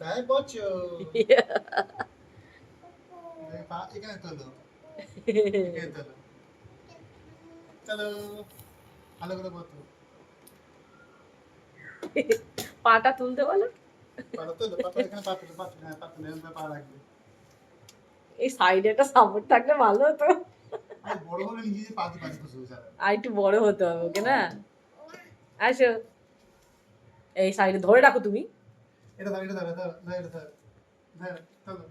তাই বলছো? এখানে তোলো, এখানে তোলো, চলো ভালো করে বতো। পাটা তুলতে বলো। পাটা তোলো, পাটা এখানে, পা তোলো, পা তোলো, হ্যাঁ পা তোলো, এখানে পা রাখবে। এই সাইডে একটা সাপোর্ট থাকলে ভালো হতো। আরে বড় হলে নিজে পা দিয়ে পানি খুশি যাবে। আর একটু বড় হতে হবে ওকে না। আসো, এই সাইডে ধরে রাখো তুমি। এটা ধর, এটা ধর, ধর, ধর, এটা ধর, ধর, তোলো,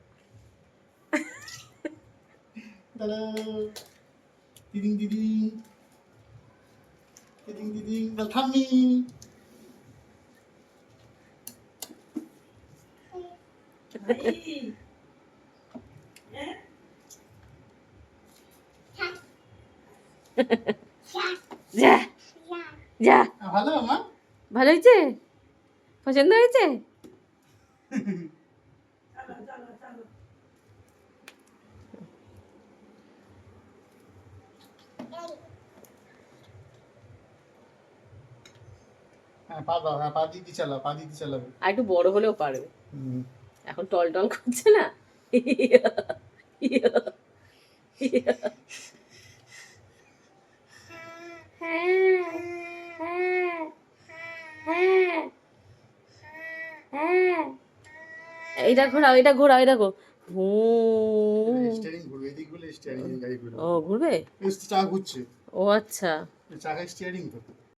তোলো, দিদিং দিদিং, দিদিং দিদিং, বল ঠাম্মি। যা যা। ভালো মা। ভালো হয়েছে? পছন্দ হয়েছে? হ্যাঁ পা দাও, হ্যাঁ পা দিয়ে দিয়ে চালাও, পা দিয়ে দিয়ে চালাবে। আর একটু বড় হলেও পারবে, এখন টল টল করছে না। এইটা ঘোরাও, এটা ঘোরাও, এই দেখো। স্টিয়ারিং ঘুরবে, এদিক বলে স্টিয়ারিং, গাড়ি ঘুরবে। ও ঘুরবে। এই চাকা ঘুরছে, ও আচ্ছা। চাকা স্টিয়ারিং তো।